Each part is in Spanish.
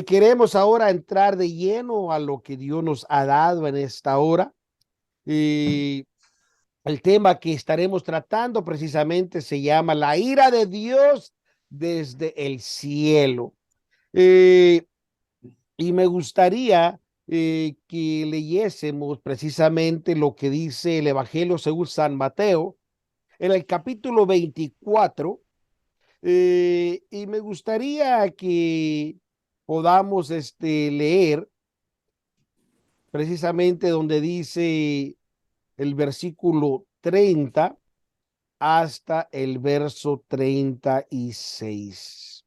Queremos ahora entrar de lleno a lo que Dios nos ha dado en esta hora. Y el tema que estaremos tratando precisamente se llama la ira de Dios desde el cielo. Eh, y me gustaría que leyésemos precisamente lo que dice el Evangelio según San Mateo en el capítulo 24. Y me gustaría que podamos leer precisamente donde dice el versículo 30 hasta el verso 36.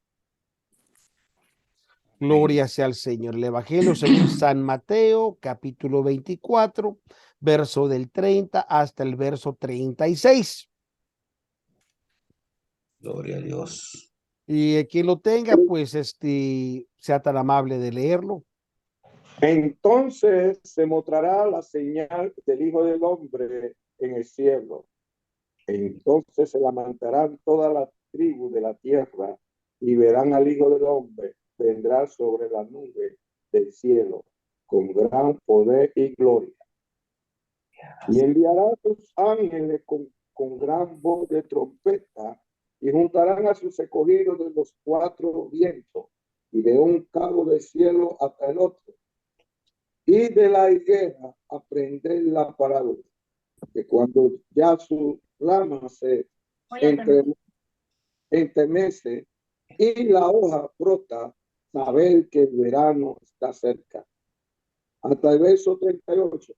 Gloria sea al Señor. El Evangelio según San Mateo, capítulo 24, verso del 30 hasta el verso 36. Gloria a Dios. Y quien lo tenga, pues sea tan amable de leerlo. Entonces se mostrará la señal del Hijo del Hombre en el cielo. Entonces se lamentarán todas las tribus de la tierra y verán al Hijo del Hombre vendrá sobre la nube del cielo con gran poder y gloria. Y enviará a sus ángeles con gran voz de trompeta y juntarán a sus escogidos de los cuatro vientos y de un cabo del cielo hasta el otro. Y de la higuera aprender la parábola, que cuando ya su rama se entremece y la hoja brota, saber que el verano está cerca. Hasta el verso 38.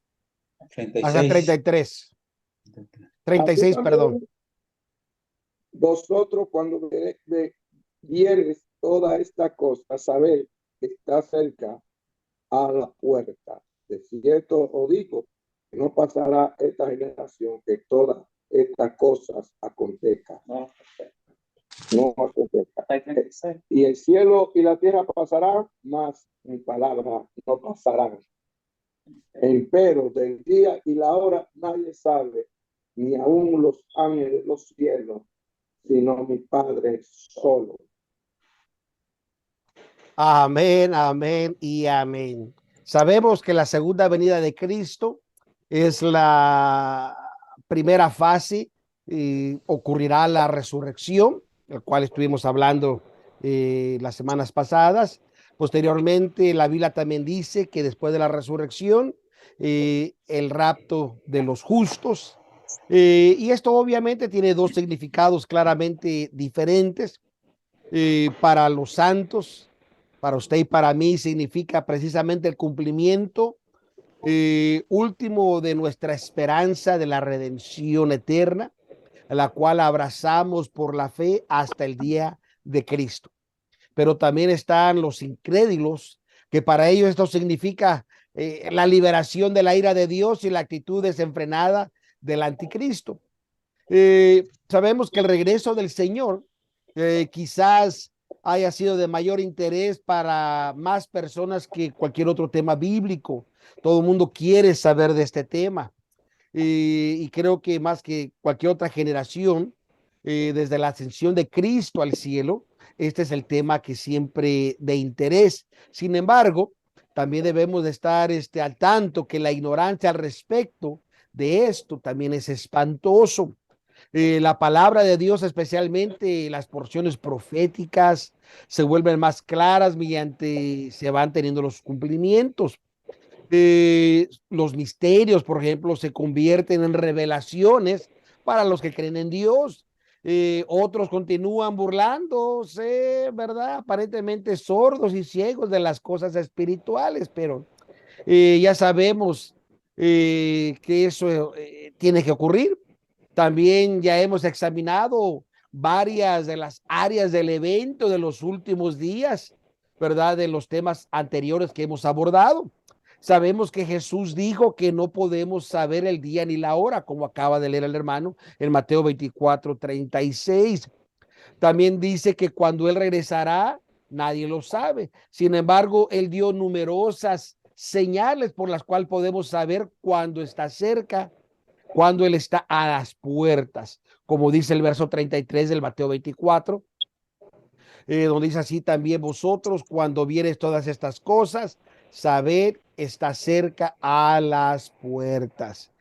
Hasta 33. 36, perdón. Vosotros cuando vieres toda esta cosa, saber que está cerca a la puerta. De cierto os digo que no pasará esta generación que todas estas cosas acontezcan. No acontezcan. Y el cielo y la tierra pasarán, mas mi palabra no pasarán. Empero del día y la hora nadie sabe, ni aun los ángeles de los cielos, sino mi Padre solo. Amén, amén y amén. Sabemos que la segunda venida de Cristo es la primera fase, ocurrirá la resurrección, el cual estuvimos hablando las semanas pasadas. Posteriormente, la Biblia también dice que después de la resurrección, el rapto de los justos. Y esto obviamente tiene dos significados claramente diferentes. Para los santos, para usted y para mí, significa precisamente el cumplimiento último de nuestra esperanza de la redención eterna, la cual abrazamos por la fe hasta el día de Cristo. Pero también están los incrédulos, que para ellos esto significa la liberación de la ira de Dios y la actitud desenfrenada del anticristo. Sabemos que el regreso del Señor quizás haya sido de mayor interés para más personas que cualquier otro tema bíblico. Todo el mundo quiere saber de este tema. Y creo que más que cualquier otra generación, desde la ascensión de Cristo al cielo, este es el tema que siempre de interés. Sin embargo, también debemos de estar al tanto que la ignorancia al respecto de esto también es espantoso. La palabra de Dios, especialmente las porciones proféticas, se vuelven más claras mediante se van teniendo los cumplimientos. Los misterios, por ejemplo, se convierten en revelaciones para los que creen en Dios. Otros continúan burlándose, ¿verdad? Aparentemente sordos y ciegos de las cosas espirituales, pero ya sabemos que eso tiene que ocurrir. También ya hemos examinado varias de las áreas del evento de los últimos días, ¿verdad? De los temas anteriores que hemos abordado. Sabemos que Jesús dijo que no podemos saber el día ni la hora, como acaba de leer el hermano en Mateo 24:36. También dice que cuando Él regresará, nadie lo sabe. Sin embargo, Él dio numerosas señales por las cuales podemos saber cuándo está cerca, cuando Él está a las puertas, como dice el verso 33 del Mateo 24. donde dice así también vosotros, cuando vieres todas estas cosas, sabed, está cerca a las puertas.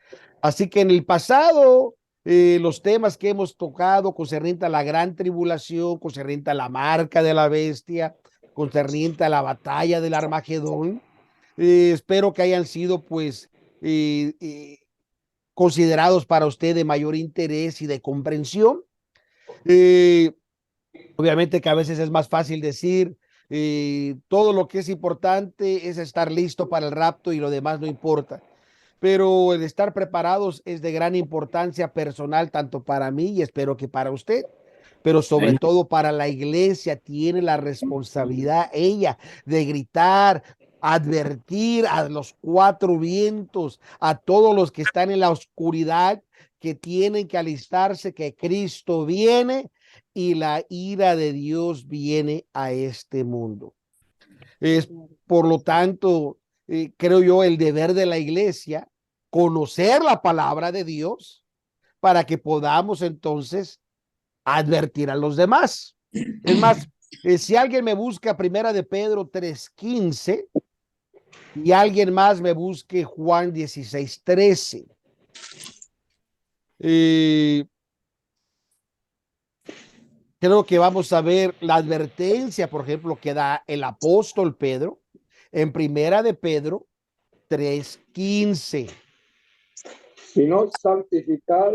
Así que en el pasado, los temas que hemos tocado concerniente a la gran tribulación, concerniente a la marca de la bestia, concerniente a la batalla del Armagedón, espero que hayan sido pues considerados para usted de mayor interés y de comprensión. Obviamente que a veces es más fácil decir, todo lo que es importante es estar listo para el rapto y lo demás no importa. Pero el estar preparados es de gran importancia personal, tanto para mí y espero que para usted, pero sobre todo para la iglesia. Tiene la responsabilidad ella de gritar, advertir a los cuatro vientos, a todos los que están en la oscuridad, que tienen que alistarse, que Cristo viene y la ira de Dios viene a este mundo. Es, por lo tanto, creo yo, el deber de la iglesia conocer la palabra de Dios para que podamos entonces advertir a los demás. Es más, si alguien me busca Primera de Pedro 3:15 y alguien más me busque Juan 16:13. Creo que vamos a ver la advertencia, por ejemplo, que da el apóstol Pedro en Primera de Pedro 3:15. Sino santificad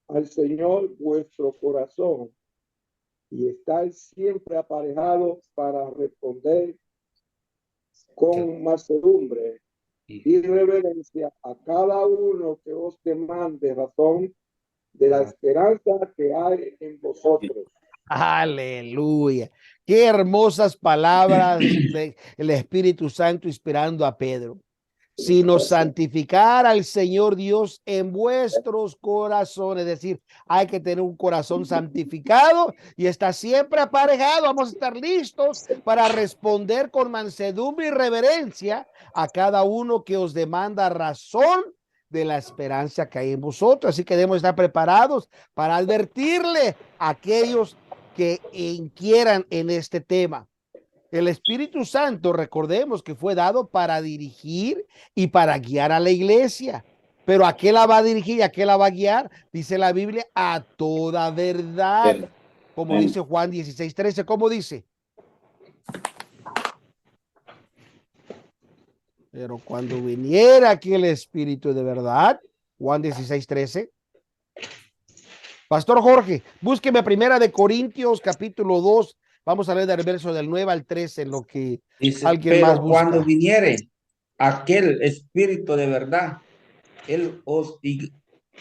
al Señor vuestro corazón y estáis siempre aparejados para responder con mansedumbre y reverencia a cada uno que os demande razón de la esperanza que hay en vosotros. Aleluya. Qué hermosas palabras del Espíritu Santo inspirando a Pedro. Sino santificar al Señor Dios en vuestros corazones. Es decir, hay que tener un corazón santificado y está siempre aparejado. Vamos a estar listos para responder con mansedumbre y reverencia a cada uno que os demanda razón de la esperanza que hay en vosotros. Así que debemos estar preparados para advertirle a aquellos que inquieran en este tema. El Espíritu Santo, recordemos que fue dado para dirigir y para guiar a la iglesia. Pero ¿a qué la va a dirigir y a qué la va a guiar? Dice la Biblia, a toda verdad. Como dice Juan 16:13, ¿cómo dice? Pero cuando viniera aquí el Espíritu de verdad, Juan 16:13. Pastor Jorge, búsqueme Primera de Corintios, capítulo 2. Vamos a leer del verso del 9 al 13, en lo que Dice, alguien más pero busca. cuando viniere aquel Espíritu de verdad, él os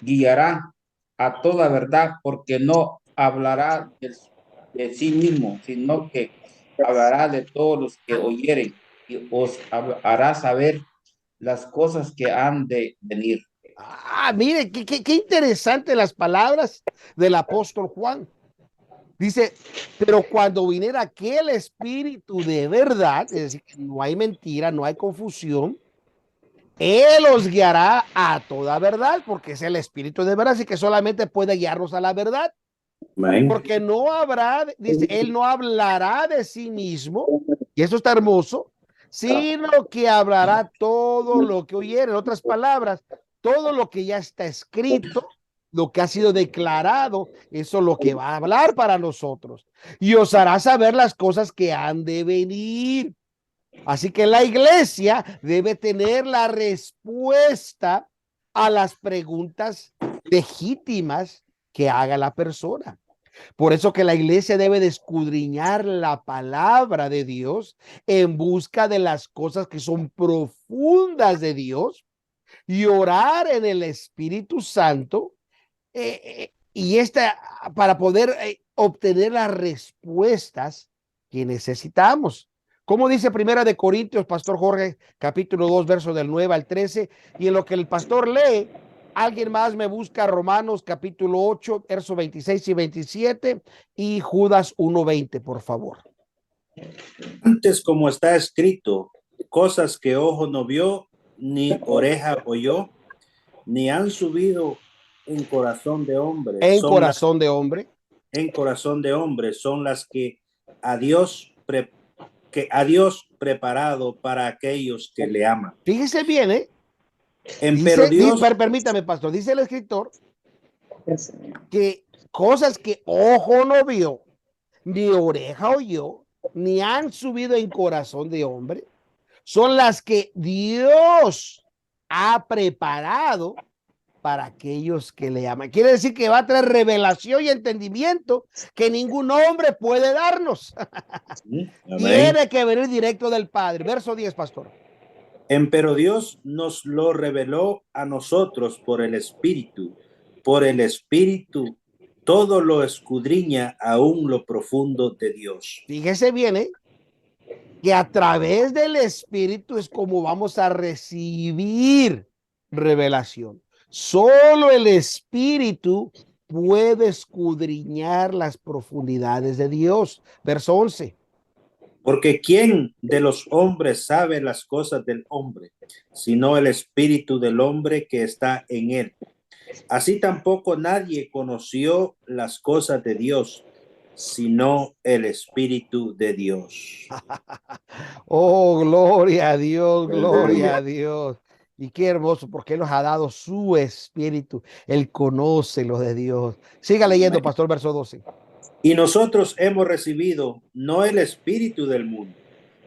guiará a toda verdad, porque no hablará de sí mismo, sino que hablará de todos los que oyeren y os hará saber las cosas que han de venir. Mire, qué interesante las palabras del apóstol Juan. Dice, pero cuando viniera aquel Espíritu de verdad, es decir, que no hay mentira, no hay confusión, Él os guiará a toda verdad, porque es el Espíritu de verdad, así que solamente puede guiarnos a la verdad. Porque no habrá, dice, Él no hablará de sí mismo, y eso está hermoso, sino que hablará todo lo que oyere. En otras palabras, todo lo que ya está escrito, lo que ha sido declarado, eso es lo que va a hablar para nosotros. Y os hará saber las cosas que han de venir. Así que la iglesia debe tener la respuesta a las preguntas legítimas que haga la persona. Por eso que la iglesia debe de escudriñar la palabra de Dios en busca de las cosas que son profundas de Dios y orar en el Espíritu Santo y para poder obtener las respuestas que necesitamos. Como dice Primera de Corintios, Pastor Jorge, capítulo 2, verso del 9 al 13, y en lo que el pastor lee, alguien más me busca Romanos capítulo 8, verso 26 y 27 y Judas 1:20, por favor. Antes, como está escrito, cosas que ojo no vio, ni oreja oyó, ni han subido en corazón de hombre. En corazón de hombre. En corazón de hombre son las que a Dios, a Dios preparado para aquellos que le aman. Fíjese bien, ¿eh? Pero Dios, Permítame, pastor, dice el escritor que cosas que ojo no vio, ni oreja oyó, ni han subido en corazón de hombre, son las que Dios ha preparado para aquellos que le aman. Quiere decir que va a traer revelación y entendimiento que ningún hombre puede darnos. Tiene que venir directo del Padre. Verso 10, pastor. Pero Dios nos lo reveló a nosotros por el Espíritu. Por el Espíritu todo lo escudriña aún lo profundo de Dios. Fíjese bien, ¿eh? Que a través del Espíritu es como vamos a recibir revelación. Solo el Espíritu puede escudriñar las profundidades de Dios. Verso 11. Porque ¿quién de los hombres sabe las cosas del hombre, sino el espíritu del hombre que está en él? Así tampoco nadie conoció las cosas de Dios, sino el espíritu de Dios. Oh, gloria a Dios, gloria a Dios. Y qué hermoso, porque Él nos ha dado su espíritu. Él conoce lo de Dios. Siga leyendo, pastor, verso 12. Y nosotros hemos recibido no el espíritu del mundo,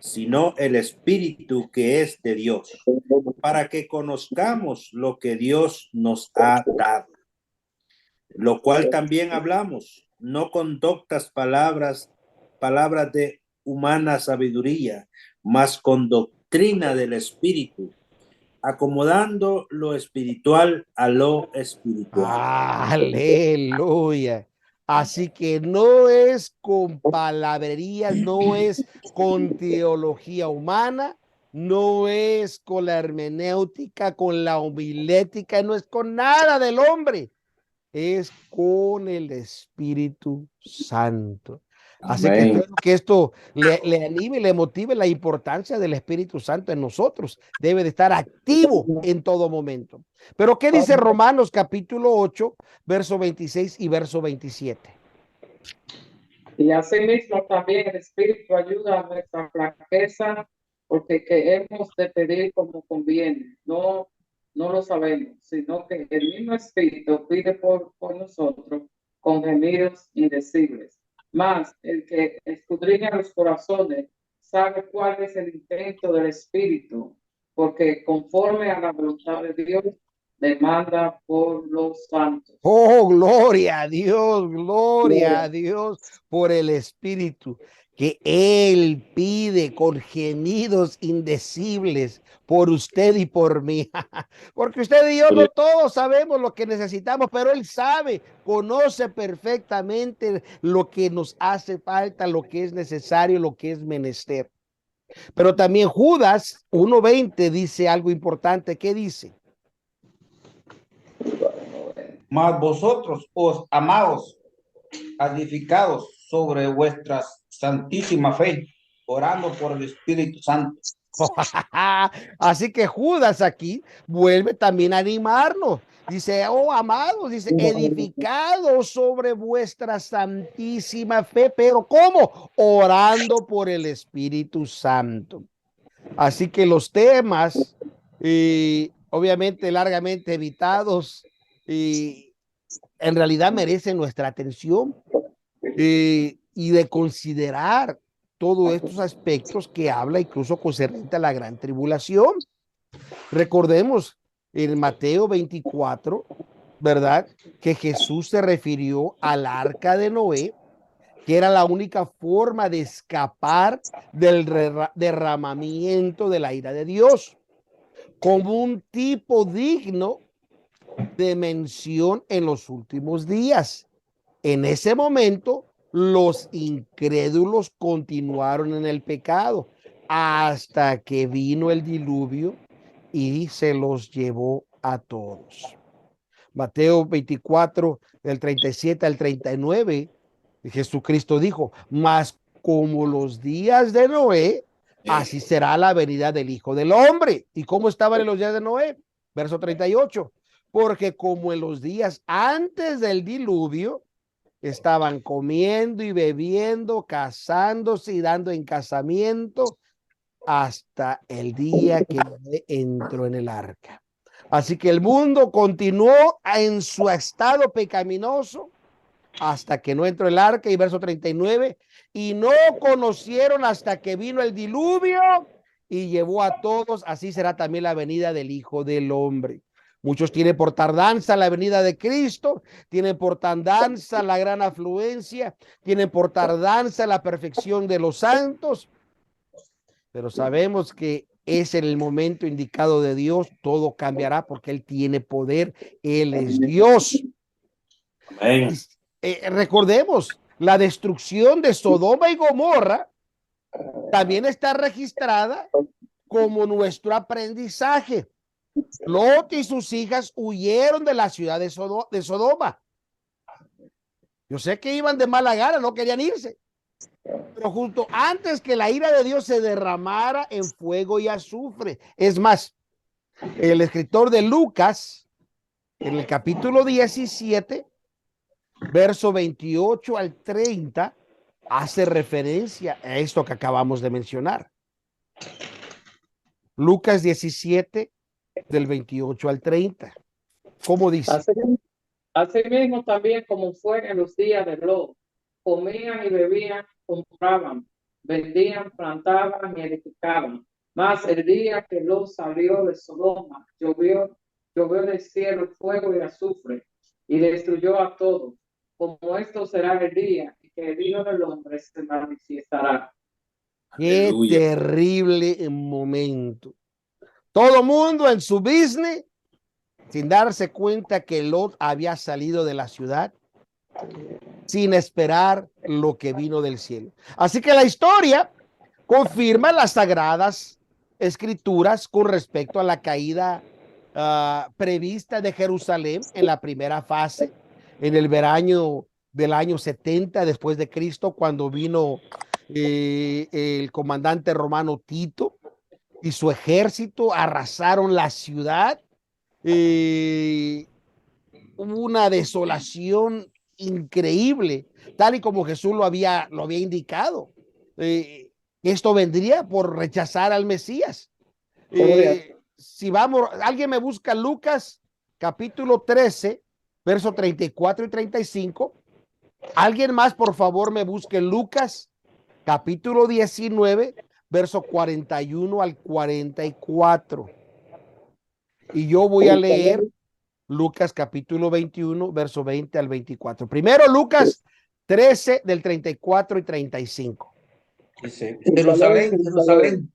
sino el espíritu que es de Dios, para que conozcamos lo que Dios nos ha dado. Lo cual también hablamos, no con doctas palabras de humana sabiduría, mas con doctrina del espíritu, acomodando lo espiritual a lo espiritual. Aleluya. Así que no es con palabrerías, no es con teología humana, no es con la hermenéutica, con la homilética, no es con nada del hombre, es con el Espíritu Santo. Así que espero que esto le anime, le motive la importancia del Espíritu Santo en nosotros. Debe de estar activo en todo momento. Pero ¿qué dice Romanos capítulo 8, verso 26 y verso 27? Y asimismo también el Espíritu ayuda a nuestra flaqueza, porque que hemos de pedir como conviene. No lo sabemos, sino que el mismo Espíritu pide por nosotros con gemidos indecibles. Mas el que escudriña los corazones sabe cuál es el intento del Espíritu, porque conforme a la voluntad de Dios demanda por los santos. Oh, gloria a Dios por el Espíritu que Él pide con gemidos indecibles por usted y por mí. Porque usted y yo no todos sabemos lo que necesitamos, pero Él sabe, conoce perfectamente lo que nos hace falta, lo que es necesario, lo que es menester. Pero también Judas 1:20 dice algo importante. ¿Qué dice? Mas vosotros os amaos, edificados sobre vuestra santísima fe, orando por el Espíritu Santo. Así que Judas aquí vuelve también a animarnos. Dice, oh amados, dice, edificados sobre vuestra santísima fe, pero ¿cómo? Orando por el Espíritu Santo. Así que los temas, obviamente largamente evitados, en realidad merecen nuestra atención y de considerar todos estos aspectos que habla incluso concerniente a la gran tribulación. Recordemos en Mateo 24, ¿verdad? Que Jesús se refirió al arca de Noé, que era la única forma de escapar del derramamiento de la ira de Dios, como un tipo digno de mención en los últimos días. En ese momento, los incrédulos continuaron en el pecado hasta que vino el diluvio y se los llevó a todos. Mateo 24, del 37 al 39, Jesucristo dijo, mas como los días de Noé, así será la venida del Hijo del Hombre. ¿Y cómo estaban en los días de Noé? Verso 38, porque como en los días antes del diluvio, estaban comiendo y bebiendo, casándose y dando en casamiento hasta el día que Noé entró en el arca. Así que el mundo continuó en su estado pecaminoso hasta que no entró el arca, y verso 39, y no conocieron hasta que vino el diluvio y llevó a todos. Así será también la venida del Hijo del Hombre. Muchos tienen por tardanza la venida de Cristo, tienen por tardanza la gran afluencia, tienen por tardanza la perfección de los santos, pero sabemos que es en el momento indicado de Dios, todo cambiará porque Él tiene poder, Él es Dios. Amén. Recordemos, la destrucción de Sodoma y Gomorra también está registrada como nuestro aprendizaje. Lot y sus hijas huyeron de la ciudad de Sodoma. Yo sé que iban de mala gana, no querían irse, pero justo antes que la ira de Dios se derramara en fuego y azufre. Es más, el escritor de Lucas, en el capítulo 17, verso 28 al 30, hace referencia a esto que acabamos de mencionar. Lucas 17, del 28 al 30. ¿Cómo dice? Así mismo también como fue en los días de Lot, comían y bebían, compraban, vendían, plantaban y edificaban. Mas el día que Lot salió de Sodoma, llovió del cielo fuego y azufre, y destruyó a todos. Como esto será el día en que el Hijo del Hombre se manifestará. Qué Aleluya. terrible momento. Todo mundo en su business, sin darse cuenta que Lot había salido de la ciudad, sin esperar lo que vino del cielo. Así que la historia confirma las sagradas escrituras con respecto a la caída prevista de Jerusalén en la primera fase, en el verano del año 70 después de Cristo, cuando vino el comandante romano Tito y su ejército, arrasaron la ciudad. Hubo una desolación increíble, tal y como Jesús lo había indicado. Esto vendría por rechazar al Mesías. Si vamos, alguien me busca Lucas capítulo 13, verso 34 y 35. Alguien más, por favor, me busque Lucas capítulo 19, verso 41 al 44. Y yo voy a leer Lucas capítulo 21, verso 20 al 24. Primero Lucas 13 del 34 y 35. Dice, Jerusalén, Jerusalén,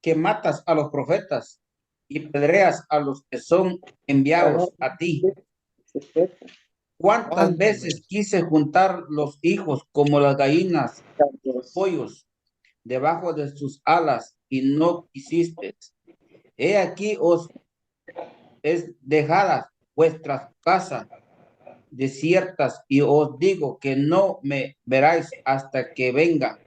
que matas a los profetas y pedreas a los que son enviados a ti. ¿Cuántas veces quise juntar los hijos como las gallinas, los pollos, debajo de sus alas, y no quisiste? He aquí os es dejadas vuestras casas desiertas, y os digo que no me veráis hasta que venga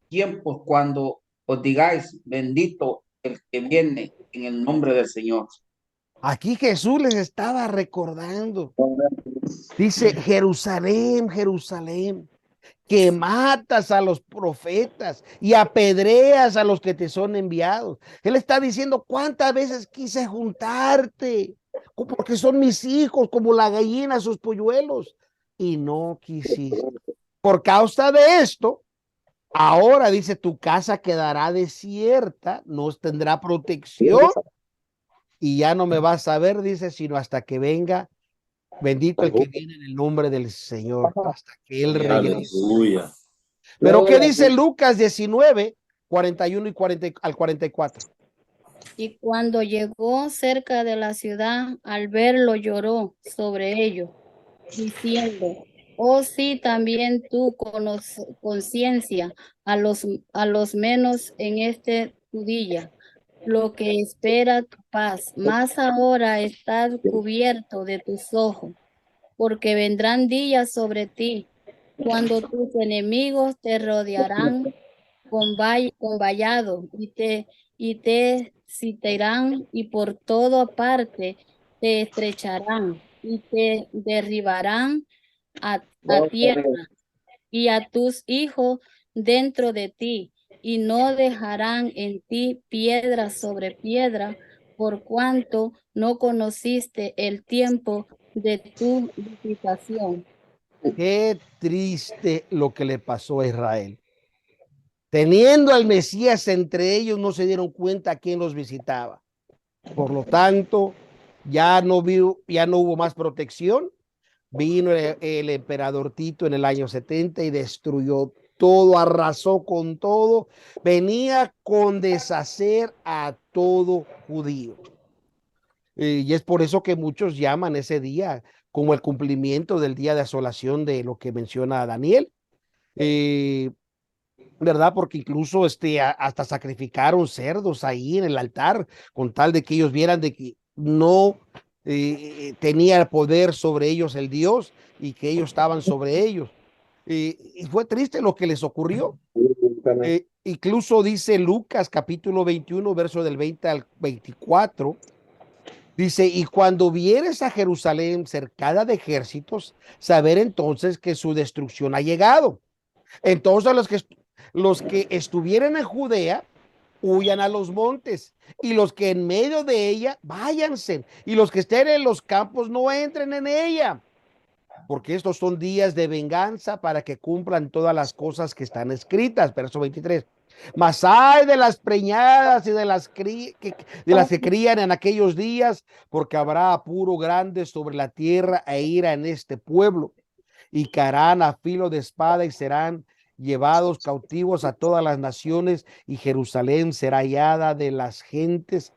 tiempos cuando os digáis, bendito el que viene en el nombre del Señor. Aquí Jesús les estaba recordando. Dice, Jerusalén, Jerusalén, que matas a los profetas y apedreas a los que te son enviados. Él está diciendo, ¿cuántas veces quise juntarte? Porque son mis hijos, como la gallina, sus polluelos, y no quisiste. Por causa de esto, ahora dice, tu casa quedará desierta, no tendrá protección, y ya no me vas a ver, dice, sino hasta que venga, bendito el que viene en el nombre del Señor, hasta que Él regrese. Aleluya. Pero ¿qué dice Lucas 19, 41 y 40 al 44? Y cuando llegó cerca de la ciudad, al verlo lloró sobre ello, diciendo, oh sí, también tú con conciencia a los menos en tu día, lo que espera tu paz, mas ahora estás cubierto de tus ojos, porque vendrán días sobre ti, cuando tus enemigos te rodearán con vallado y te citarán, y por toda parte te estrecharán y te derribarán a tierra y a tus hijos dentro de ti, y no dejarán en ti piedra sobre piedra, por cuanto no conociste el tiempo de tu visitación. Qué triste lo que le pasó a Israel. Teniendo al Mesías entre ellos, no se dieron cuenta a quién los visitaba. Por lo tanto, ya no hubo más protección. Vino el emperador Tito en el año 70 y destruyó todo, arrasó con todo. Venía con deshacer a todo judío. Y es por eso que muchos llaman ese día como el cumplimiento del día de asolación de lo que menciona Daniel. ¿Verdad? Porque incluso hasta sacrificaron cerdos ahí en el altar con tal de que ellos vieran de que no tenía poder sobre ellos el Dios y que ellos estaban sobre ellos. Y fue triste lo que les ocurrió. Incluso dice Lucas capítulo 21, verso del 20 al 24. Dice, y cuando vieres a Jerusalén cercada de ejércitos, saber entonces que su destrucción ha llegado. Entonces los que estuvieran en Judea huyan a los montes, y los que en medio de ella váyanse, y los que estén en los campos no entren en ella, porque estos son días de venganza para que cumplan todas las cosas que están escritas. Verso 23. Mas hay de las preñadas y de las que crían en aquellos días, porque habrá apuro grande sobre la tierra e ira en este pueblo, y caerán a filo de espada y serán llevados cautivos a todas las naciones, y Jerusalén será hallada de las gentes,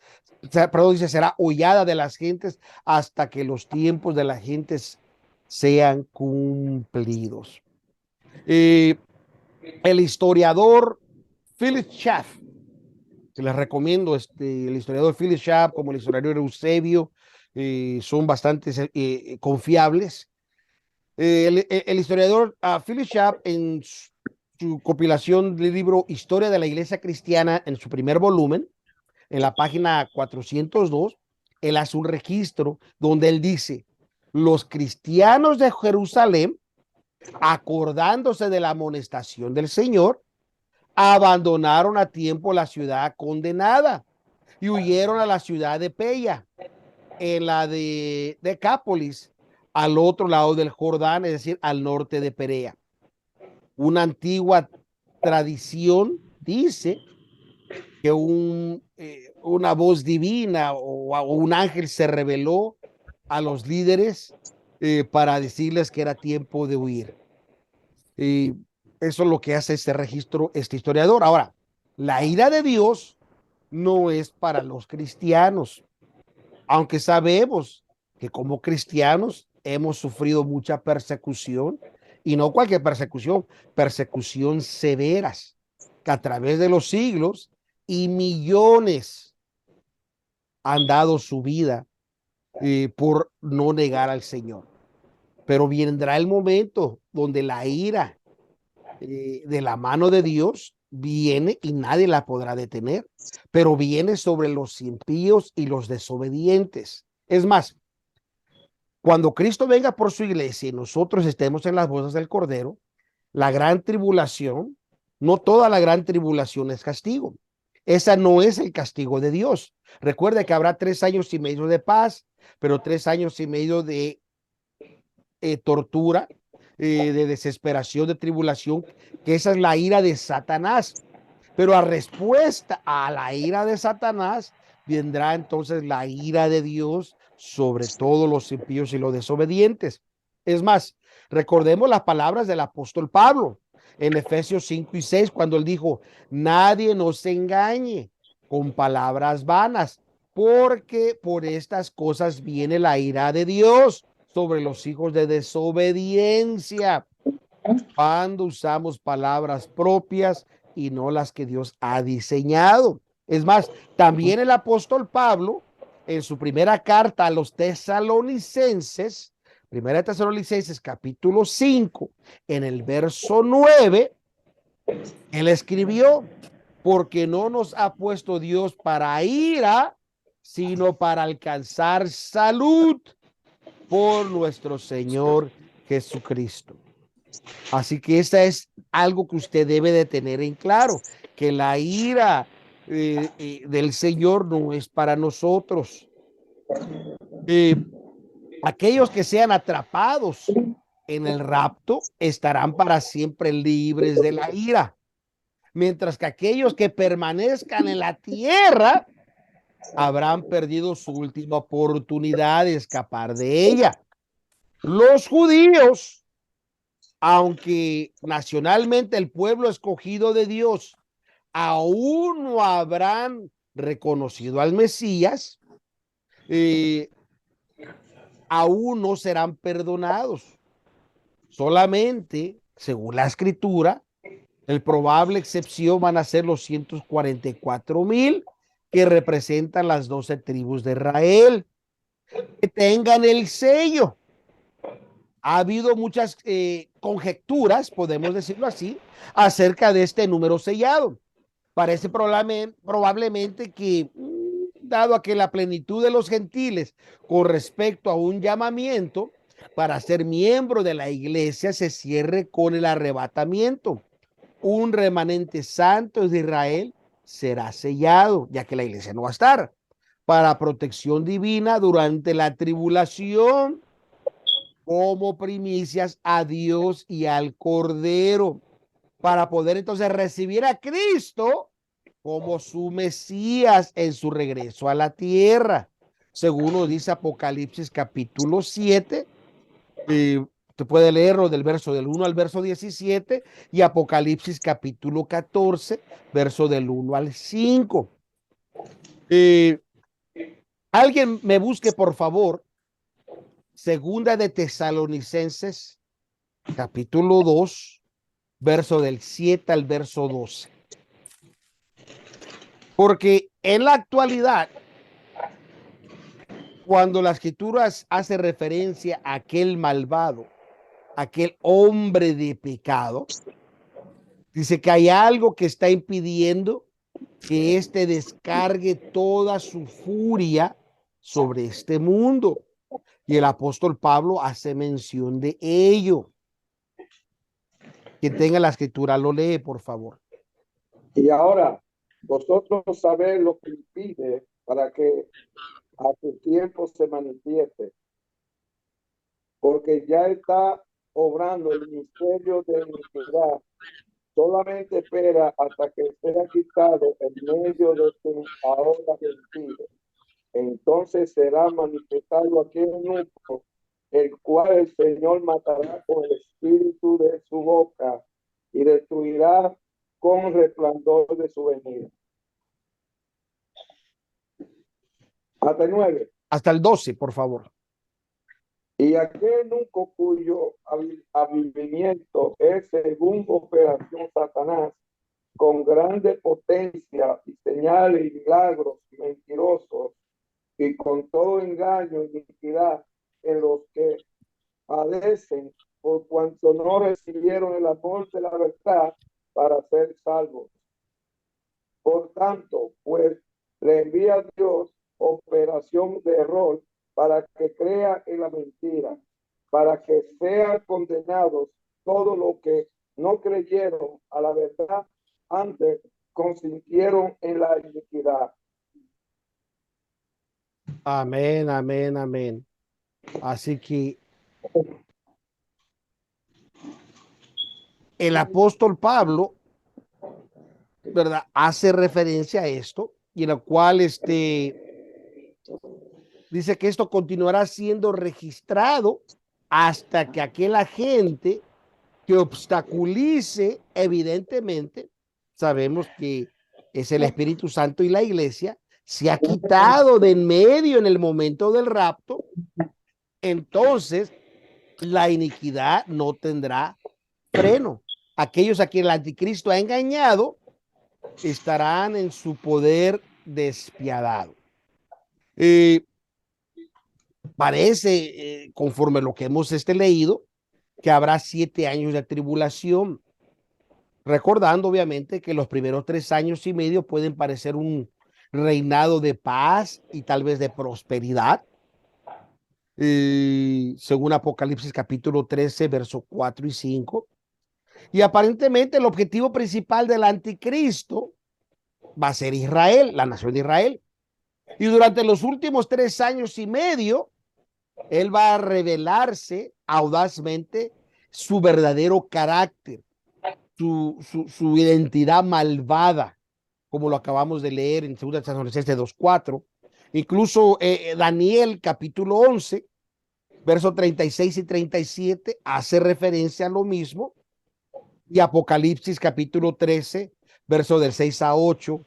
perdón, dice, será hollada de las gentes hasta que los tiempos de las gentes sean cumplidos. El historiador Philip Schaff, que les recomiendo, el historiador Philip Schaff como el historiador Eusebio, son bastante confiables. El historiador Philip Schaff, en su compilación del libro Historia de la Iglesia Cristiana, en su primer volumen, en la página 402, él hace un registro donde él dice: los cristianos de Jerusalén, acordándose de la amonestación del Señor, abandonaron a tiempo la ciudad condenada y huyeron a la ciudad de Peya, en la de Decápolis, al otro lado del Jordán, es decir, al norte de Perea. Una antigua tradición dice que una voz divina o un ángel se reveló a los líderes para decirles que era tiempo de huir. Y eso es lo que hace este registro, este historiador. Ahora, la ira de Dios no es para los cristianos, aunque sabemos que como cristianos hemos sufrido mucha persecución, y no cualquier persecución, persecución severas, que a través de los siglos y millones han dado su vida por no negar al Señor. Pero vendrá el momento donde la ira de la mano de Dios viene y nadie la podrá detener, pero viene sobre los impíos y los desobedientes. Es más, cuando Cristo venga por su iglesia y nosotros estemos en las bodas del Cordero, la gran tribulación, no toda la gran tribulación es castigo. Esa no es el castigo de Dios. Recuerda que habrá 3 años y medio de paz, pero 3 años y medio de tortura, de desesperación, de tribulación, que esa es la ira de Satanás. Pero a respuesta a la ira de Satanás vendrá entonces la ira de Dios sobre todos los impíos y los desobedientes. Es más, recordemos las palabras del apóstol Pablo en Efesios 5 y 6, cuando él dijo: nadie nos engañe con palabras vanas, porque por estas cosas viene la ira de Dios sobre los hijos de desobediencia, cuando usamos palabras propias y no las que Dios ha diseñado. Es más, también el apóstol Pablo, en su primera carta a los tesalonicenses, primera Tesalonicenses capítulo 5, en el verso 9, él escribió: porque no nos ha puesto Dios para ira, sino para alcanzar salud por nuestro Señor Jesucristo. Así que esta es algo que usted debe de tener en claro, que la ira del Señor no es para nosotros. Aquellos que sean atrapados en el rapto estarán para siempre libres de la ira, mientras que aquellos que permanezcan en la tierra habrán perdido su última oportunidad de escapar de ella. Los judíos, aunque nacionalmente el pueblo escogido de Dios, aún no habrán reconocido al Mesías, aún no serán perdonados. Solamente, según la escritura, el probable excepción van a ser los 144,000 que representan las 12 tribus de Israel, que tengan el sello. Ha habido muchas conjeturas, podemos decirlo así, acerca de este número sellado. Parece probablemente que, dado a que la plenitud de los gentiles con respecto a un llamamiento para ser miembro de la iglesia se cierre con el arrebatamiento, un remanente santo de Israel será sellado, ya que la iglesia no va a estar, para protección divina durante la tribulación, como primicias a Dios y al Cordero, para poder entonces recibir a Cristo como su Mesías en su regreso a la tierra, según nos dice Apocalipsis capítulo 7. Usted puede leerlo del verso del 1 al verso 17 y Apocalipsis capítulo 14, verso del 1 al 5. Alguien me busque, por favor, segunda de Tesalonicenses capítulo 2, verso del 7 al verso 12. Porque en la actualidad, cuando la escritura hace referencia a aquel malvado, aquel hombre de pecado, dice que hay algo que está impidiendo que éste descargue toda su furia sobre este mundo. Y el apóstol Pablo hace mención de ello. Quien tenga la escritura lo lee, por favor. Y ahora, vosotros sabéis lo que impide para que a su tiempo se manifieste, porque ya está obrando el misterio de iniquidad. Solamente espera hasta que sea quitado en medio de su ahora gentil. Entonces será manifestado aquel núcleo, el cual el Señor matará con el espíritu de su boca y destruirá con resplandor de su venida. Hasta el 9. Hasta el 12, por favor. Y aquel núcleo cuyo avivamiento es según operación Satanás, con grande potencia y señales y milagros mentirosos, y con todo engaño y iniquidad en los que padecen, por cuanto no recibieron el amor de la verdad para ser salvos. Por tanto, pues le envía a Dios operación de error para que crea en la mentira, para que sean condenados todos los que no creyeron a la verdad, antes consintieron en la iniquidad. Amén, amén, amén. Así que el apóstol Pablo, ¿verdad?, hace referencia a esto, y en la cual dice que esto continuará siendo registrado hasta que aquel agente que obstaculice, evidentemente, sabemos que es el Espíritu Santo y la iglesia, se ha quitado de en medio en el momento del rapto, entonces la iniquidad no tendrá freno. Aquellos a quienes el anticristo ha engañado estarán en su poder despiadado. Parece, conforme lo que hemos leído, que habrá 7 años de tribulación, recordando obviamente que los primeros 3 años y medio pueden parecer un reinado de paz y tal vez de prosperidad, según Apocalipsis capítulo 13, verso 4 y 5. Y aparentemente el objetivo principal del anticristo va a ser Israel, la nación de Israel. Y durante los últimos 3 años y medio, él va a revelarse audazmente su verdadero carácter, su identidad malvada, como lo acabamos de leer en 2 Tesalonicenses 2:4. Incluso Daniel capítulo 11, versos 36 y 37 hace referencia a lo mismo. Y Apocalipsis capítulo 13, verso del 6 a 8,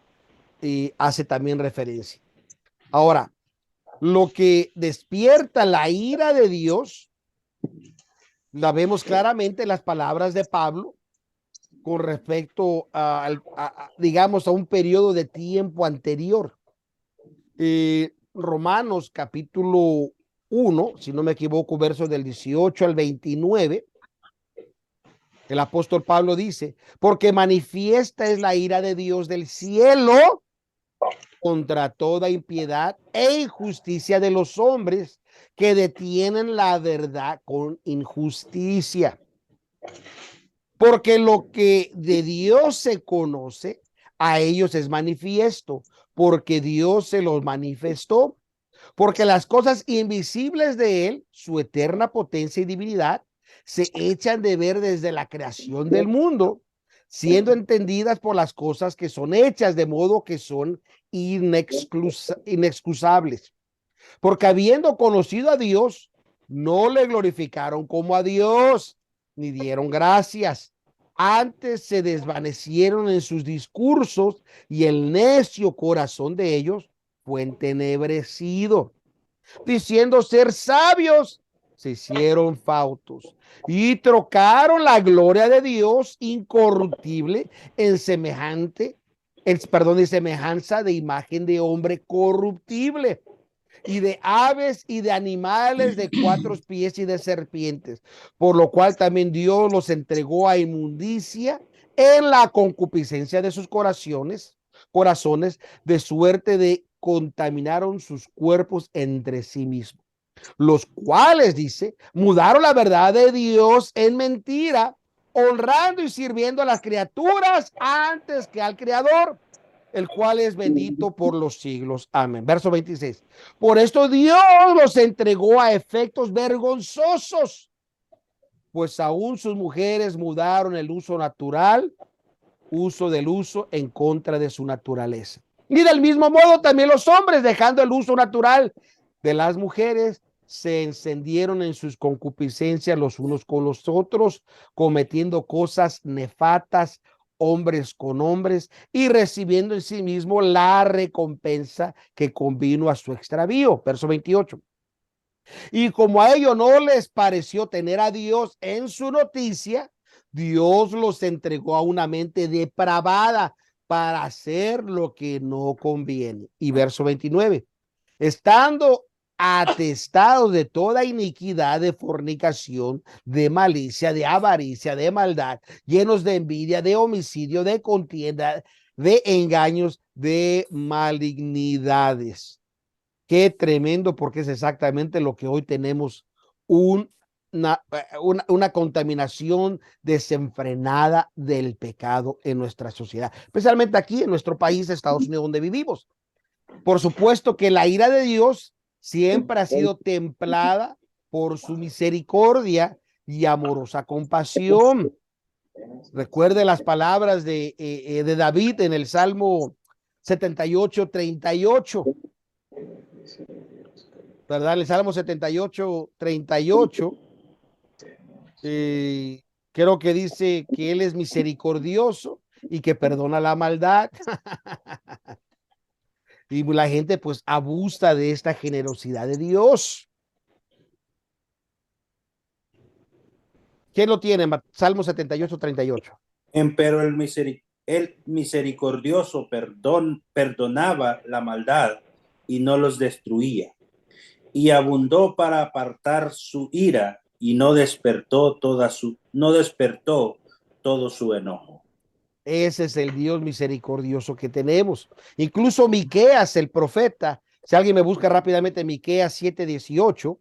hace también referencia. Ahora, lo que despierta la ira de Dios, la vemos claramente en las palabras de Pablo con respecto digamos, a un periodo de tiempo anterior. Romanos capítulo 1, si no me equivoco, versos del 18 al 29, el apóstol Pablo dice, porque manifiesta es la ira de Dios del cielo contra toda impiedad e injusticia de los hombres que detienen la verdad con injusticia. Porque lo que de Dios se conoce, a ellos es manifiesto, porque Dios se los manifestó. Porque las cosas invisibles de él, su eterna potencia y divinidad, se echan de ver desde la creación del mundo, siendo entendidas por las cosas que son hechas, de modo que son inexcusables. Porque habiendo conocido a Dios, no le glorificaron como a Dios, ni dieron gracias. Antes se desvanecieron en sus discursos y el necio corazón de ellos fue entenebrecido. Diciendo ser sabios, se hicieron fautos y trocaron la gloria de Dios incorruptible en semejanza de imagen de hombre corruptible y de aves y de animales de 4 pies y de serpientes, por lo cual también Dios los entregó a inmundicia en la concupiscencia de sus corazones, de suerte de contaminaron sus cuerpos entre sí mismos, los cuales, dice, mudaron la verdad de Dios en mentira, honrando y sirviendo a las criaturas antes que al Creador, el cual es bendito por los siglos. Amén. Verso 26. Por esto Dios los entregó a efectos vergonzosos, pues aún sus mujeres mudaron el uso natural, uso del uso en contra de su naturaleza. Y del mismo modo también los hombres, dejando el uso natural de las mujeres, se encendieron en sus concupiscencias los unos con los otros, cometiendo cosas nefastas, hombres con hombres, y recibiendo en sí mismo la recompensa que convino a su extravío. Verso 28. Y como a ellos no les pareció tener a Dios en su noticia, Dios los entregó a una mente depravada para hacer lo que no conviene. Y verso 29. Estando atestados de toda iniquidad, de fornicación, de malicia, de avaricia, de maldad, llenos de envidia, de homicidio, de contienda, de engaños, de malignidades. Qué tremendo, porque es exactamente lo que hoy tenemos, una contaminación desenfrenada del pecado en nuestra sociedad, especialmente aquí en nuestro país, Estados Unidos, donde vivimos. Por supuesto que la ira de Dios siempre ha sido templada por su misericordia y amorosa compasión. Recuerde las palabras de David en el Salmo 78:38. ¿Verdad? El Salmo 78:38. Creo que dice que Él es misericordioso y que perdona la maldad. Y la gente pues abusa de esta generosidad de Dios. ¿Quién lo tiene? Salmo 78:38. Pero el misericordioso perdonaba la maldad y no los destruía. Y abundó para apartar su ira y no despertó todo su enojo. Ese es el Dios misericordioso que tenemos. Incluso Miqueas, el profeta, si alguien me busca rápidamente, Miqueas 7:18,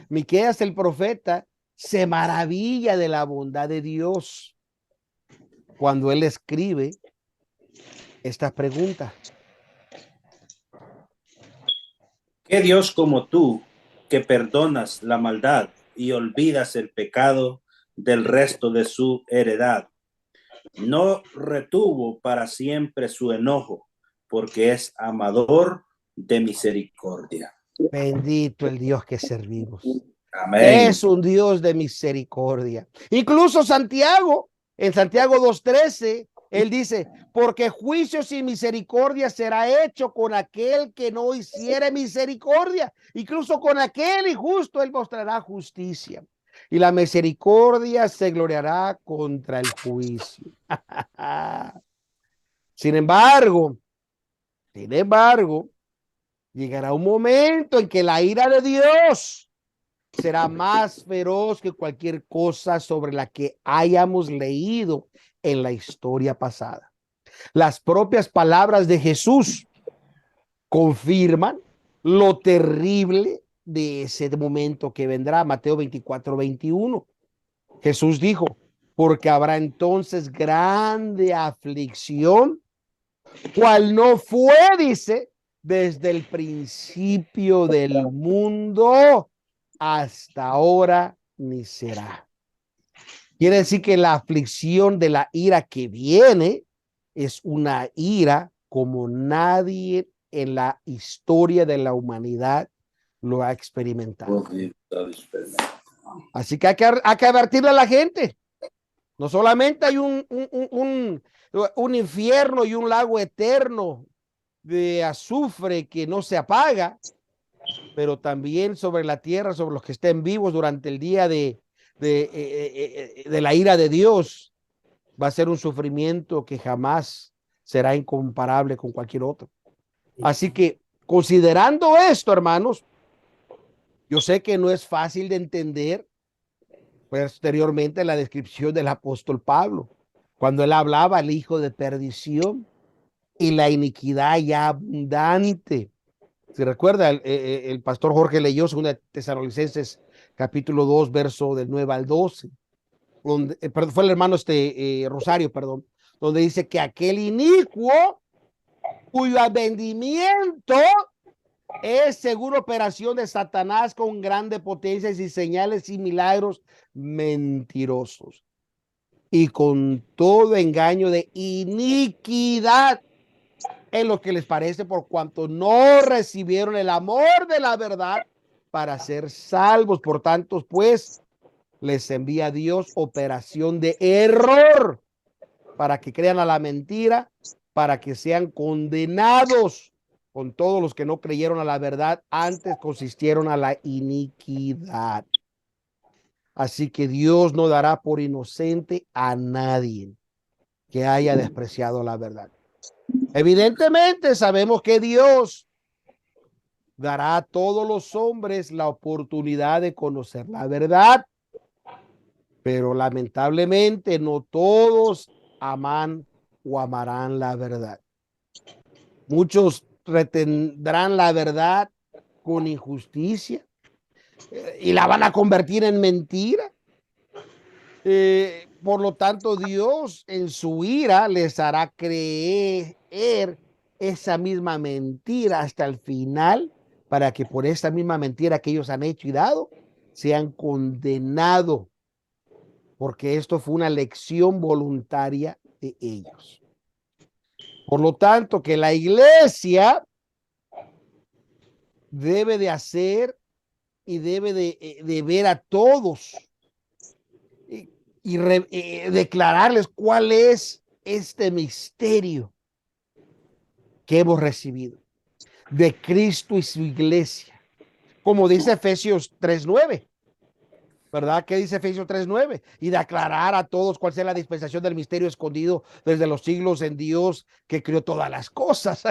Miqueas el profeta se maravilla de la bondad de Dios cuando él escribe esta pregunta. ¿Qué Dios como tú, que perdonas la maldad y olvidas el pecado del resto de su heredad, no retuvo para siempre su enojo, porque es amador de misericordia? Bendito el Dios que servimos. Amén. Es un Dios de misericordia. Incluso Santiago, en Santiago 2:13, él dice, porque juicio sin misericordia será hecho con aquel que no hiciere misericordia. Incluso con aquel injusto él mostrará justicia. Y la misericordia se gloriará contra el juicio. Sin embargo, llegará un momento en que la ira de Dios será más feroz que cualquier cosa sobre la que hayamos leído en la historia pasada. Las propias palabras de Jesús confirman lo terrible de ese momento que vendrá. Mateo 24:21. Jesús dijo, porque habrá entonces grande aflicción, cual no fue, dice, desde el principio del mundo hasta ahora ni será. Quiere decir que la aflicción de la ira que viene es una ira como nadie en la historia de la humanidad lo ha experimentado. Así que hay que advertirle a la gente. No solamente hay un infierno y un lago eterno de azufre que no se apaga, pero también sobre la tierra, sobre los que estén vivos durante el día de la ira de Dios, va a ser un sufrimiento que jamás será incomparable con cualquier otro. Así que, considerando esto, hermanos, yo sé que no es fácil de entender posteriormente la descripción del apóstol Pablo, cuando él hablaba al hijo de perdición y la iniquidad ya abundante. Si recuerda, el pastor Jorge leyó 2 Tesalonicenses capítulo 2, verso del 9 al 12, donde, perdón, fue el hermano Rosario, perdón, donde dice que aquel inicuo cuyo advenimiento es seguro operación de Satanás con grandes potencias y señales y milagros mentirosos y con todo engaño de iniquidad en lo que les parece, por cuanto no recibieron el amor de la verdad para ser salvos. Por tanto, pues, les envía Dios operación de error para que crean a la mentira, para que sean condenados con todos los que no creyeron a la verdad, antes consistieron a la iniquidad. Así que Dios no dará por inocente a nadie que haya despreciado la verdad. Evidentemente sabemos que Dios dará a todos los hombres la oportunidad de conocer la verdad, pero lamentablemente no todos aman o amarán la verdad. Muchos retendrán la verdad con injusticia y la van a convertir en mentira. Por lo tanto, Dios en su ira les hará creer esa misma mentira hasta el final, para que por esa misma mentira que ellos han hecho y dado, sean condenados, porque esto fue una elección voluntaria de ellos. Por lo tanto, que la iglesia debe de hacer y debe de ver a todos y declararles cuál es este misterio que hemos recibido de Cristo y su iglesia. Como dice Efesios 3:9, ¿verdad? ¿Qué dice Efesios 3:9? Y de aclarar a todos cuál sea la dispensación del misterio escondido desde los siglos en Dios que creó todas las cosas.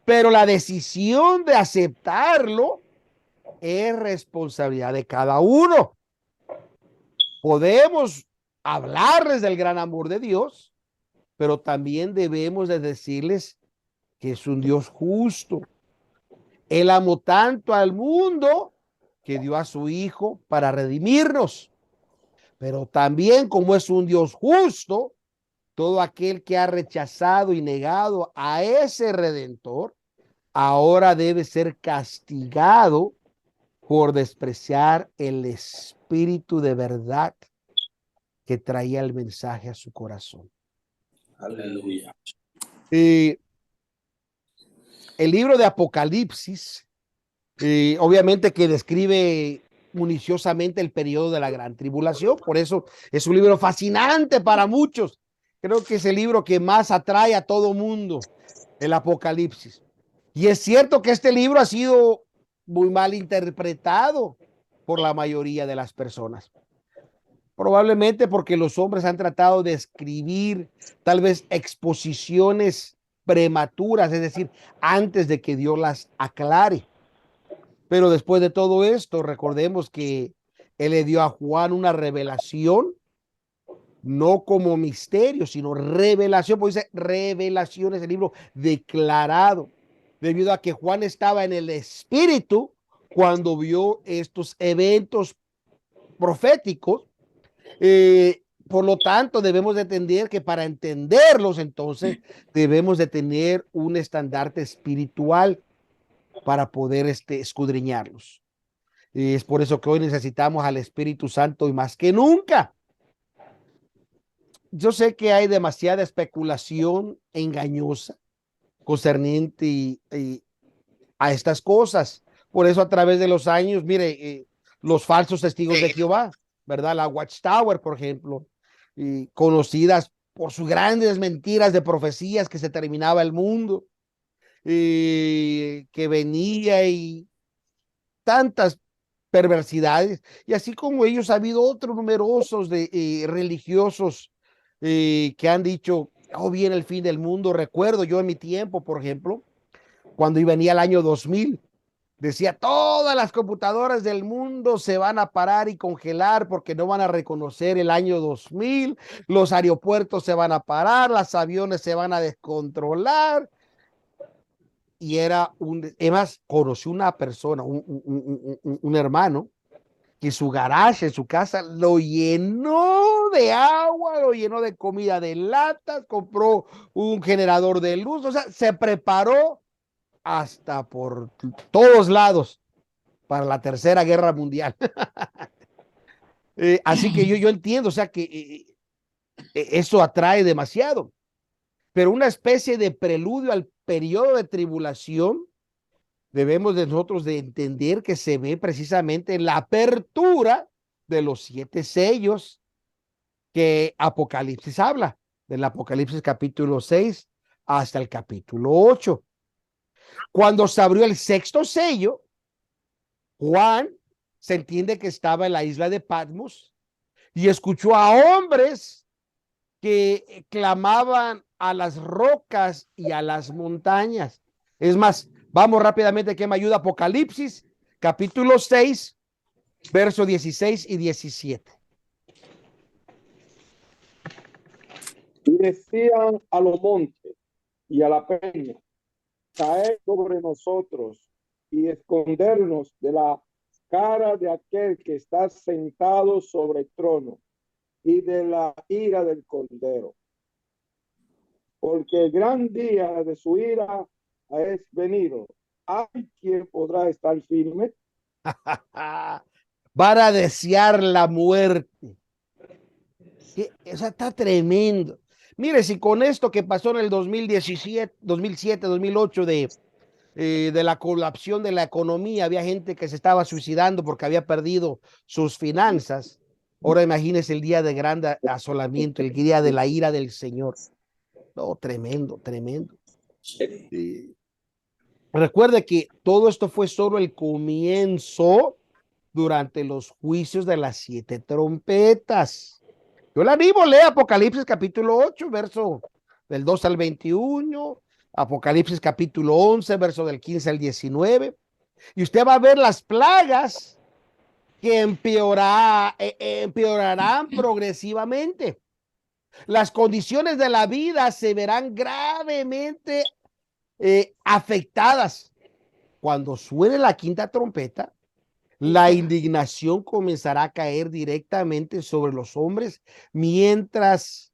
Pero la decisión de aceptarlo es responsabilidad de cada uno. Podemos hablarles del gran amor de Dios, pero también debemos de decirles que es un Dios justo. Él amó tanto al mundo que dio a su Hijo para redimirnos. Pero también, como es un Dios justo, todo aquel que ha rechazado y negado a ese Redentor, ahora debe ser castigado por despreciar el espíritu de verdad que traía el mensaje a su corazón. Aleluya. El libro de Apocalipsis, obviamente que describe municiosamente el periodo de la gran tribulación, por eso es un libro fascinante para muchos. Creo que es el libro que más atrae a todo mundo, el Apocalipsis. Y es cierto que este libro ha sido muy mal interpretado por la mayoría de las personas. Probablemente porque los hombres han tratado de escribir tal vez exposiciones prematuras, es decir, antes de que Dios las aclare. Pero después de todo esto, recordemos que Él le dio a Juan una revelación, no como misterio, sino revelación, porque dice revelación, es el libro declarado, debido a que Juan estaba en el Espíritu cuando vio estos eventos proféticos. Por lo tanto, debemos de entender que para entenderlos, entonces, debemos de tener un estandarte espiritual para poder escudriñarlos. Y es por eso que hoy necesitamos al Espíritu Santo y más que nunca. Yo sé que hay demasiada especulación engañosa concerniente a estas cosas. Por eso a través de los años, mire, los falsos testigos de Jehová, ¿verdad? La Watchtower, por ejemplo, conocidas por sus grandes mentiras de profecías que se terminaba el mundo, que venía y tantas perversidades. Y así como ellos, ha habido otros numerosos de religiosos que han dicho, oh, viene el fin del mundo. Recuerdo yo en mi tiempo, por ejemplo, cuando venía el año 2000, decía, todas las computadoras del mundo se van a parar y congelar porque no van a reconocer el año 2000, los aeropuertos se van a parar, los aviones se van a descontrolar. Y era además conocí una persona, un hermano, que su garaje, en su casa, lo llenó de agua, lo llenó de comida de latas, compró un generador de luz, o sea, se preparó hasta por todos lados para la Tercera Guerra Mundial. Así que yo entiendo, o sea, que eso atrae demasiado, pero una especie de preludio al periodo de tribulación debemos de nosotros de entender que se ve precisamente en la apertura de los 7 sellos que Apocalipsis habla, del Apocalipsis capítulo 6 hasta el capítulo 8. Cuando se abrió el 6º sello, Juan se entiende que estaba en la isla de Patmos y escuchó a hombres que clamaban a las rocas y a las montañas. Es más, vamos rápidamente que me ayuda Apocalipsis, capítulo 6, versos 16 y 17. Y decían a los montes y a la peña, caer sobre nosotros y escondernos de la cara de aquel que está sentado sobre el trono y de la ira del Cordero. Porque el gran día de su ira es venido. ¿Hay quien podrá estar firme? Van a desear la muerte. O sea, está tremendo. Mire, si con esto que pasó en el 2017, 2007, 2008 de la colapsión de la economía, había gente que se estaba suicidando porque había perdido sus finanzas. Ahora imagínese el día de gran asolamiento, el día de la ira del Señor. No, tremendo, tremendo. Recuerde que todo esto fue solo el comienzo durante los juicios de las 7 trompetas. Yo la animo, lea Apocalipsis capítulo 8, verso del 2 al 21, Apocalipsis capítulo 11, verso del 15 al 19, y usted va a ver las plagas que empeorarán progresivamente. Las condiciones de la vida se verán gravemente afectadas. Cuando suene la 5ª trompeta, La indignación comenzará a caer directamente sobre los hombres mientras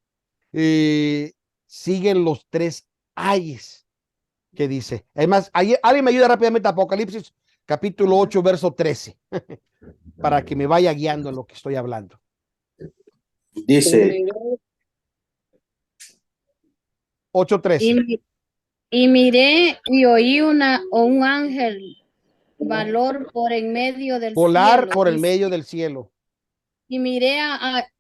siguen los tres ayes que dice. Además, alguien me ayuda rápidamente a Apocalipsis capítulo 8, verso 13, para que me vaya guiando en lo que estoy hablando. Dice, 8:13. Y miré y oí un ángel volar por en medio del Volar cielo. por el medio del cielo. Y miré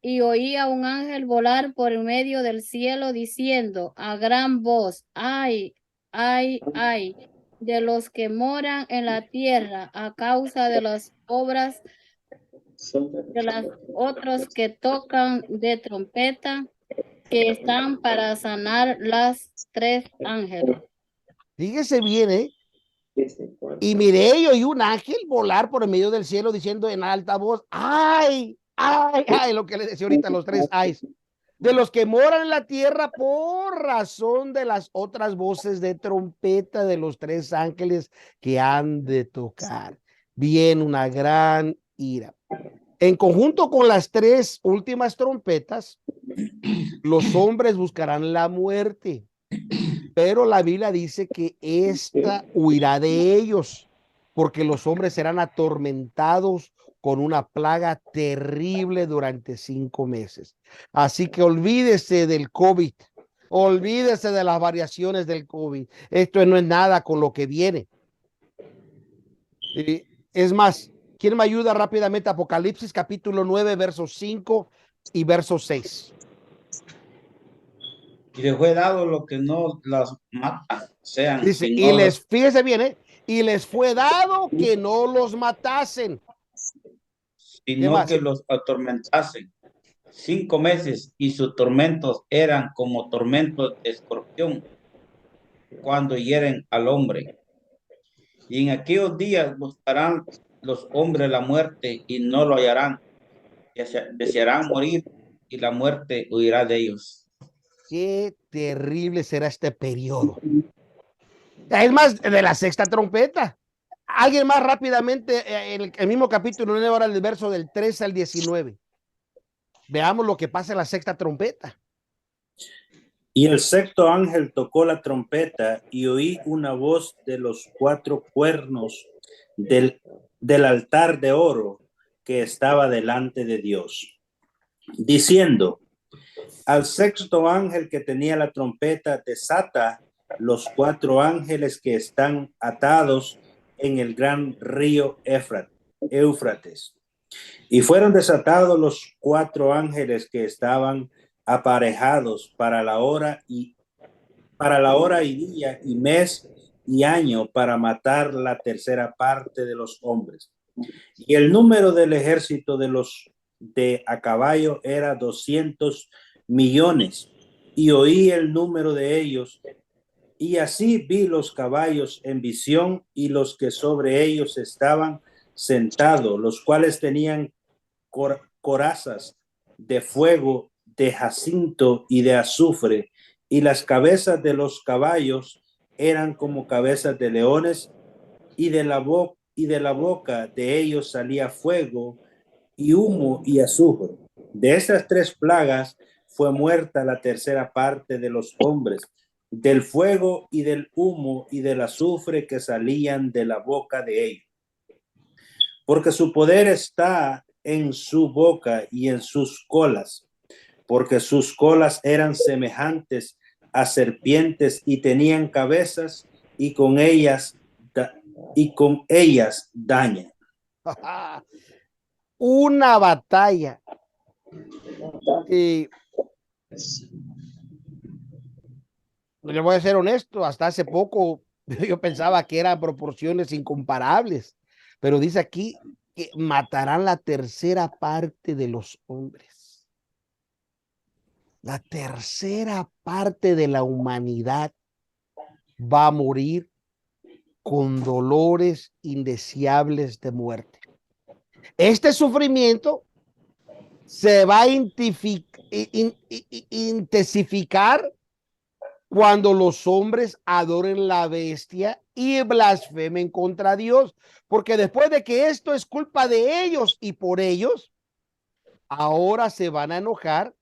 y oí a un ángel volar por el medio del cielo diciendo a gran voz, ay, ay, ay, de los que moran en la tierra a causa de las obras de los otros que tocan de trompeta, que están para sanar las tres ángeles. Fíjese bien, ¿eh? Y miré y oí un ángel volar por el medio del cielo diciendo en alta voz, ay, ay, ay, lo que le decía ahorita los tres ayes, de los que moran en la tierra por razón de las otras voces de trompeta de los tres ángeles que han de tocar. Viene una gran ira. En conjunto con las tres últimas trompetas, los hombres buscarán la muerte, pero la Biblia dice que esta huirá de ellos, porque los hombres serán atormentados con una plaga terrible durante 5 meses. Así que olvídese del COVID, olvídese de las variaciones del COVID. Esto no es nada con lo que viene. Es más, ¿quién me ayuda rápidamente? Apocalipsis capítulo 9, versos 5 y verso 6. Y les fue dado lo que no las mata, sean, Dice, sino y les, fíjese bien, y les fue dado que no los matasen. ¿Qué más? que los atormentasen 5 meses, y sus tormentos eran como tormentos de escorpión cuando hieren al hombre. Y en aquellos días buscarán los hombres la muerte y no lo hallarán. Desearán morir y la muerte huirá de ellos. Qué terrible será este periodo. Es más, de la sexta trompeta. Alguien más rápidamente, el mismo capítulo, ahora el verso del 13 al 19. Veamos lo que pasa en la sexta trompeta. y el sexto ángel tocó la trompeta y oí una voz de los 4 cuernos del altar de oro que estaba delante de Dios, diciendo, al sexto ángel que tenía la trompeta, desata los 4 ángeles que están atados en el gran río Éufrates. Y fueron desatados los 4 ángeles que estaban aparejados para la hora y día y mes y año, para matar la tercera parte de los hombres. Y el número del ejército de los de a caballo era 200 millones. Y oí el número de ellos. Y así vi los caballos en visión y los que sobre ellos estaban sentados, los cuales tenían corazas de fuego, de jacinto y de azufre, y las cabezas de los caballos eran como cabezas de leones, y de la boca de ellos salía fuego y humo y azufre. De estas 3 plagas fue muerta la tercera parte de los hombres, del fuego y del humo y del azufre que salían de la boca de ellos. Porque su poder está en su boca y en sus colas, porque sus colas eran semejantes a serpientes y tenían cabezas, y con ellas dañan. Una batalla. Y le voy a ser honesto, hasta hace poco yo pensaba que eran proporciones incomparables, pero dice aquí que matarán la tercera parte de los hombres. La tercera parte de la humanidad va a morir con dolores indeseables de muerte. Este sufrimiento se va a intensificar cuando los hombres adoren la bestia y blasfemen contra Dios, porque después de que esto es culpa de ellos y por ellos, ahora se van a enojar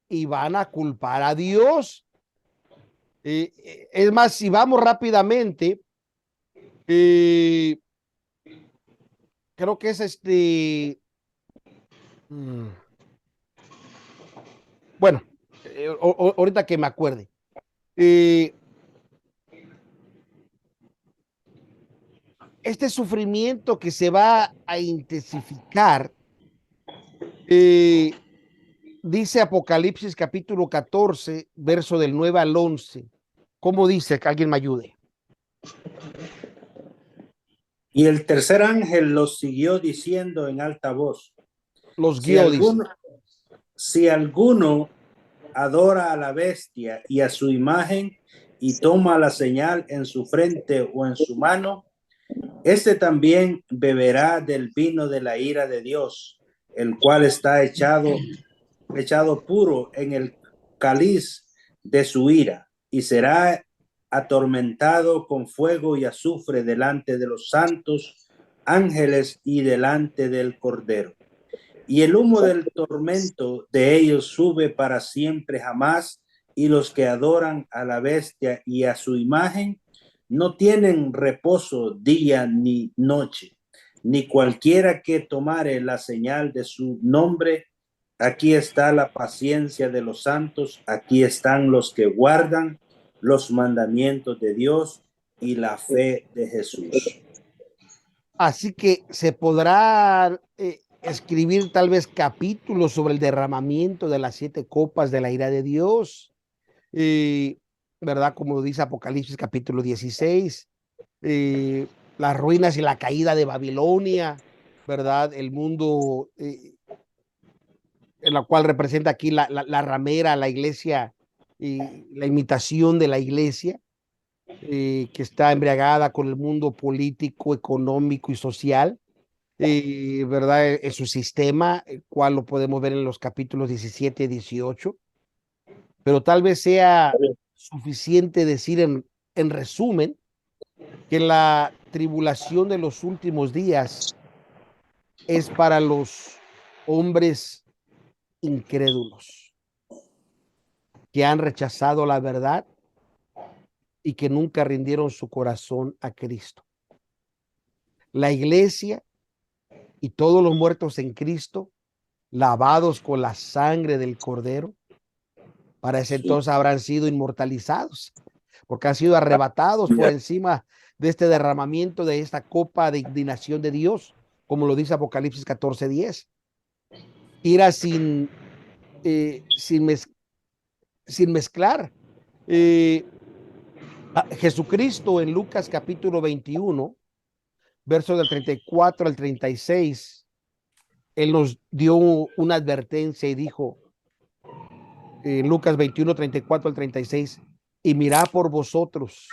y van a culpar a Dios. Es más, si vamos rápidamente, creo que es bueno, ahorita que me acuerde. Este sufrimiento que se va a intensificar, dice Apocalipsis capítulo 14, verso del 9 al 11. ¿Cómo dice? Que alguien me ayude. Y el tercer ángel los siguió diciendo en alta voz: Los si guió, dice. si alguno adora a la bestia y a su imagen y toma la señal en su frente o en su mano, este también beberá del vino de la ira de Dios, el cual está echado puro en el cáliz de su ira, y será atormentado con fuego y azufre delante de los santos ángeles y delante del Cordero. Y el humo del tormento de ellos sube para siempre jamás, y los que adoran a la bestia y a su imagen no tienen reposo día ni noche, ni cualquiera que tomare la señal de su nombre. Aquí está la paciencia de los santos, aquí están los que guardan los mandamientos de Dios y la fe de Jesús. Así que se podrá escribir tal vez capítulos sobre el derramamiento de las 7 copas de la ira de Dios, ¿verdad? Como dice Apocalipsis capítulo 16, las ruinas y la caída de Babilonia, ¿verdad? El mundo en la cual representa aquí la ramera, la iglesia, y la imitación de la iglesia, que está embriagada con el mundo político, económico y social, ¿verdad? En su sistema, el cual lo podemos ver en los capítulos 17 y 18, pero tal vez sea suficiente decir en resumen que la tribulación de los últimos días es para los hombres incrédulos que han rechazado la verdad y que nunca rindieron su corazón a Cristo. La iglesia y todos los muertos en Cristo, lavados con la sangre del Cordero, para ese entonces habrán sido inmortalizados, porque han sido arrebatados por encima de este derramamiento de esta copa de indignación de Dios, como lo dice Apocalipsis 14:10. Ira sin mezclar. Jesucristo en Lucas capítulo 21, versos del 34 al 36, él nos dio una advertencia y dijo, Lucas 21, 34 al 36, y mirad por vosotros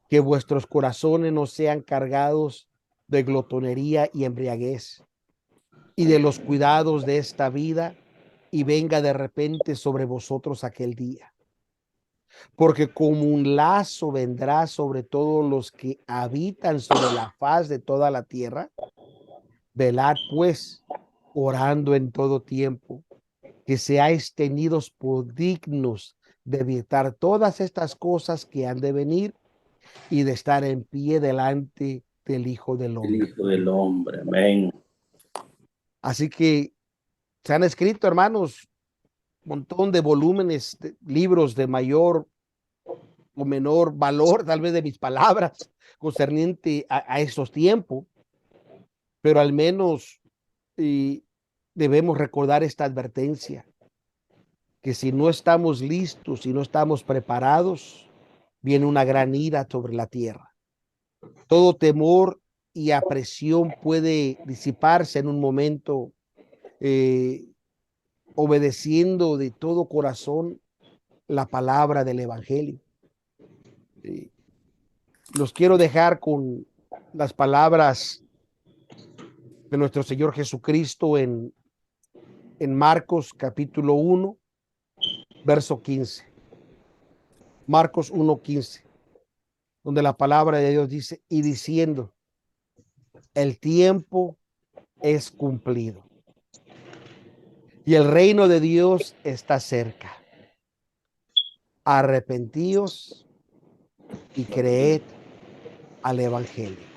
que vuestros corazones no sean cargados de glotonería y embriaguez y de los cuidados de esta vida, y venga de repente sobre vosotros aquel día. Porque como un lazo vendrá sobre todos los que habitan sobre la faz de toda la tierra. Velad pues, orando en todo tiempo, que seáis tenidos por dignos de evitar todas estas cosas que han de venir y de estar en pie delante del Hijo del Hombre. El Hijo del Hombre, amén. Así que se han escrito, hermanos, un montón de volúmenes, de libros de mayor o menor valor, tal vez de mis palabras, concerniente a esos tiempos, pero al menos debemos recordar esta advertencia, que si no estamos listos, si no estamos preparados, viene una gran ira sobre la tierra. Todo temor y apresión puede disiparse en un momento, obedeciendo de todo corazón la palabra del Evangelio. Los quiero dejar con las palabras de nuestro Señor Jesucristo en Marcos capítulo 1, verso 15. Marcos 1:15, donde la palabra de Dios dice, y diciendo, el tiempo es cumplido y el reino de Dios está cerca. Arrepentíos y creed al evangelio.